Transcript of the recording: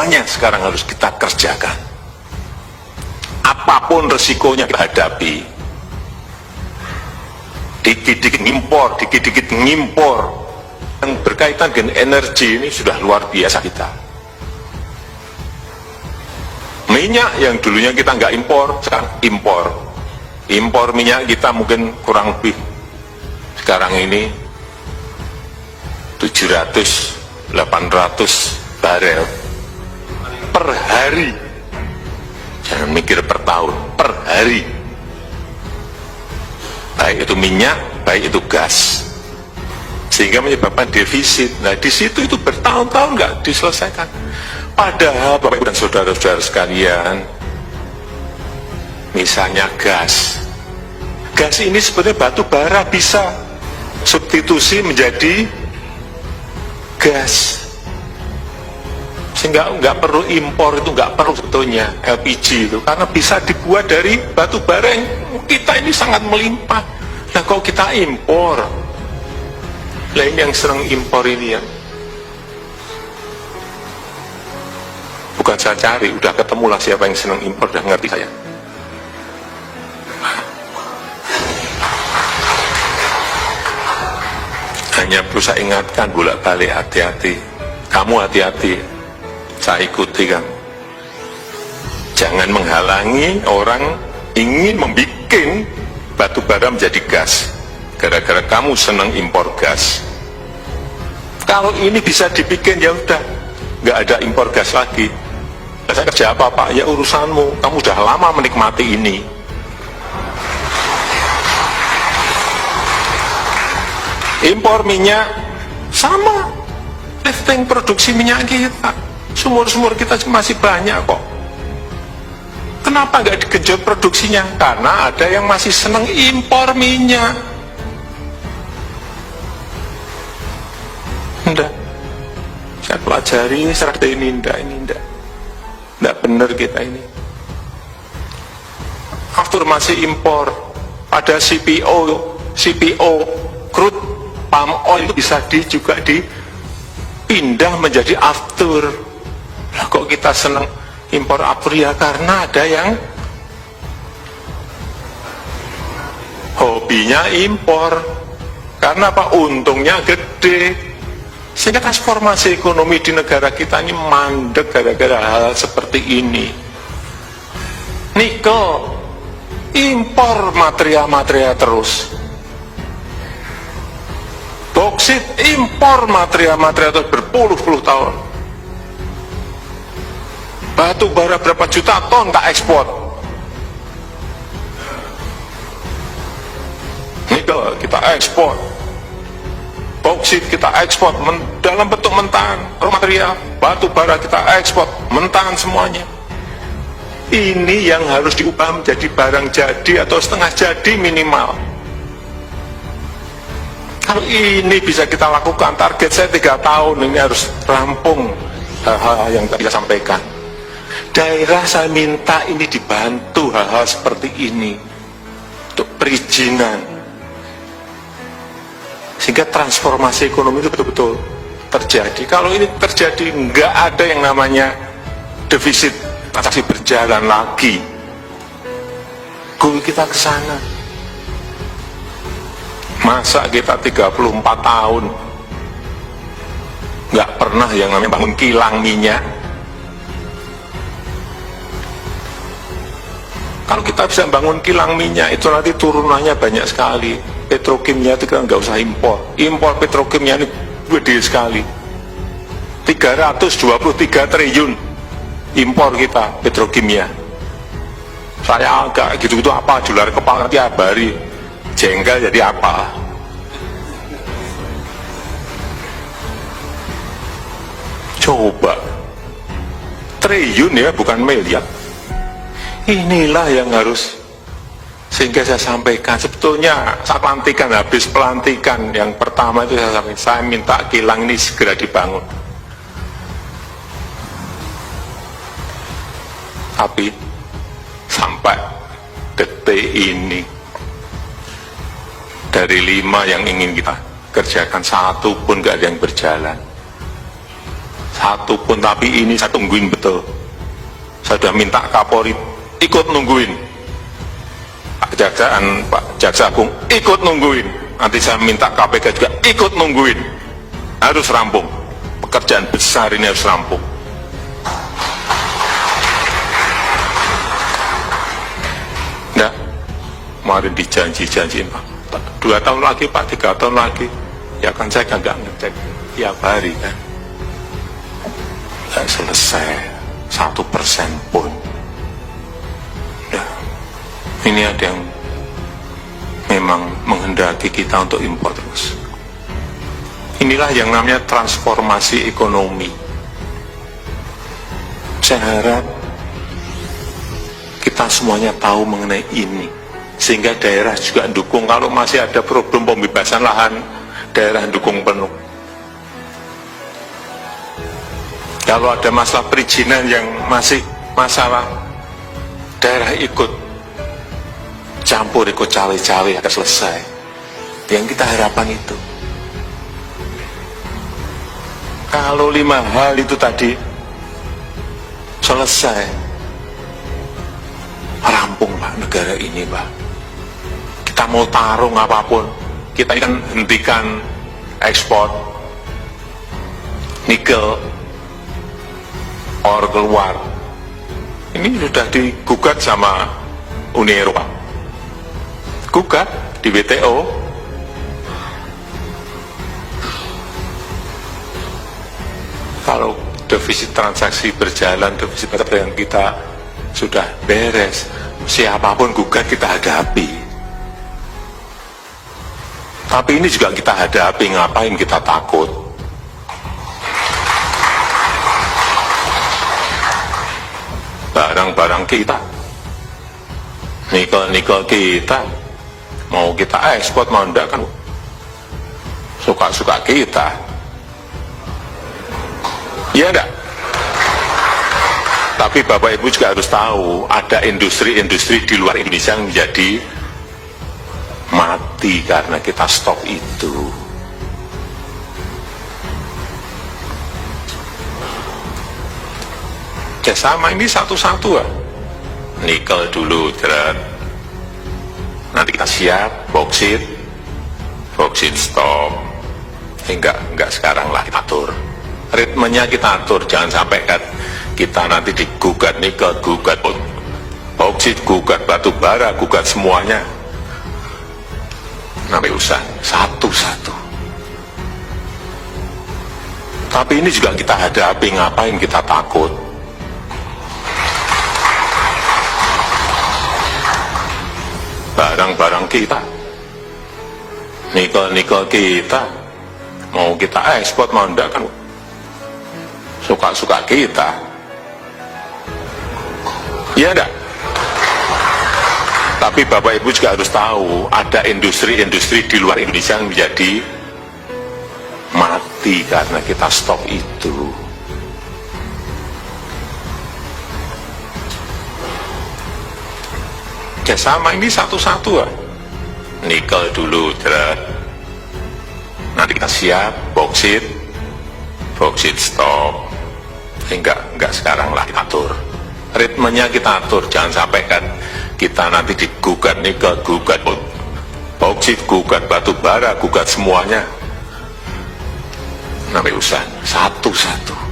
semuanya sekarang harus kita kerjakan. Apapun resikonya kita hadapi. Dikit-dikit ngimpor yang berkaitan dengan energi ini sudah luar biasa kita. Minyak yang dulunya kita nggak impor, sekarang impor minyak kita mungkin kurang lebih sekarang ini 700-800 barel per hari. Jangan mikir per tahun, per hari. Baik itu minyak, baik itu gas, sehingga menyebabkan defisit. Nah di situ itu bertahun-tahun nggak diselesaikan. Padahal Bapak Ibu dan saudara-saudara sekalian, misalnya gas ini sebenarnya batu bara bisa substitusi menjadi gas, sehingga nggak perlu impor, itu nggak perlu sebetulnya LPG itu, karena bisa dibuat dari batu bara yang kita ini sangat melimpah. Nah kalau kita impor, lah ini yang sering impor ini ya, bukan saya cari, udah ketemu lah siapa yang senang impor, udah ngerti saya. Hanya perlu saya ingatkan bolak-balik, hati-hati, kamu hati-hati, saya ikuti kan. Jangan menghalangi orang ingin membuat batu bara menjadi gas gara-gara kamu senang impor gas. Kalau ini bisa dibikin, ya udah nggak ada impor gas lagi. Nah, saya kerja apa Pak? Ya urusanmu, kamu udah lama menikmati ini. Impor minyak sama, lifting produksi minyak kita, sumur-sumur kita masih banyak kok. Kenapa nggak digenjot produksinya? Karena ada yang masih seneng impor minyak. Enggak, saya pelajari serta ini enggak benar kita ini. After masih impor, ada CPO, crude palm oil itu bisa juga dipindah menjadi after. Lah kok kita seneng impor after? Ya karena ada yang hobinya impor. Karena apa? Untungnya gede, sehingga transformasi ekonomi di negara kita ini mandek gara-gara hal seperti ini. Nikel impor material terus, boksit impor material terus berpuluh-puluh tahun. Batu bara berapa juta ton tak ekspor. Nikel kita ekspor, boksit kita ekspor dalam bentuk mentahan, raw material, batu bara kita ekspor mentahan semuanya. Ini yang harus diubah menjadi barang jadi atau setengah jadi minimal. Kalau ini bisa kita lakukan, target saya 3 tahun ini harus rampung hal-hal yang tadi saya sampaikan. Daerah saya minta ini dibantu hal-hal seperti ini untuk perizinan, sehingga transformasi ekonomi itu betul-betul terjadi. Kalau ini terjadi, nggak ada yang namanya defisit transaksi berjalan lagi. Goal kita ke sana. Masa kita 34 tahun nggak pernah yang namanya bangun kilang minyak? Kalau kita bisa bangun kilang minyak, itu nanti turunannya banyak sekali. Petrokimia itu kan nggak usah impor petrokimia ini gede sekali, 323 triliun impor kita petrokimia. Saya agak gitu-gitu apa jular kepala tiap hari, jengkel jadi apa. Coba triliun ya, bukan miliar. Inilah yang harus, sehingga saya sampaikan, sebetulnya saat pelantikan, habis pelantikan yang pertama itu saya minta kilang ini segera dibangun. Tapi sampai detik ini, dari 5 yang ingin kita kerjakan, 1 pun gak ada yang berjalan. satu pun, tapi ini saya tungguin betul. Saya sudah minta Kapolri ikut nungguin, Pak Jaksa Agung ikut nungguin, nanti saya minta KPK juga ikut nungguin. Harus rampung, pekerjaan besar ini harus rampung. Nah, kemarin dijanji-janjiin Pak, 2 tahun lagi Pak, 3 tahun lagi, ya kan saya nggak ngecek tiap hari kan, nggak selesai 1% pun. Nah, ini ada yang memang menghendaki kita untuk impor terus. Inilah yang namanya transformasi ekonomi. Saya harap kita semuanya tahu mengenai ini, sehingga daerah juga dukung. Kalau masih ada problem pembebasan lahan, daerah dukung penuh. Kalau ada masalah perizinan yang masih masalah, daerah ikut campur, ikut cawe-cawe, akan selesai. Yang kita harapkan itu. Kalau 5 hal itu tadi selesai, rampung Pak negara ini Pak. Kita mau tarung apapun, kita kan hentikan ekspor nikel or keluar. Ini sudah digugat sama Uni Eropa, gugat di WTO. Kalau defisit transaksi berjalan, defisit perdagangan kita sudah beres, siapapun gugat kita hadapi. Tapi ini juga kita hadapi, ngapain kita takut? Barang-barang kita, nikel-nikel kita, mau kita ekspor mau enggak kan suka-suka kita. Ya enggak? Tapi Bapak Ibu juga harus tahu, ada industri-industri di luar Indonesia yang menjadi mati karena kita stop itu. Ya sama, ini satu-satu ya. Nikel dulu, nanti kita siap, boksit stop. Enggak sekarang lah kita atur. Ritmenya kita atur, jangan sampai kan kita nanti digugat nikel, gugat boksit, gugat batu bara, gugat semuanya. Namanya urusan satu-satu. Tapi ini juga kita hadapi, ngapain kita takut? Barang-barang kita, nikel kita, mau kita ekspor mau enggak kan suka-suka kita. Ya enggak? Tapi Bapak Ibu juga harus tahu, ada industri-industri di luar Indonesia yang menjadi mati karena kita stop itu. Ya sama, ini satu-satu ya. Nikel dulu, nanti kita siap, boksit stop. Enggak sekarang lah kita atur. Ritmenya kita atur, jangan sampai kan kita nanti digugat nikel, gugat boksit, gugat batu bara, gugat semuanya. Namanya urusan satu-satu.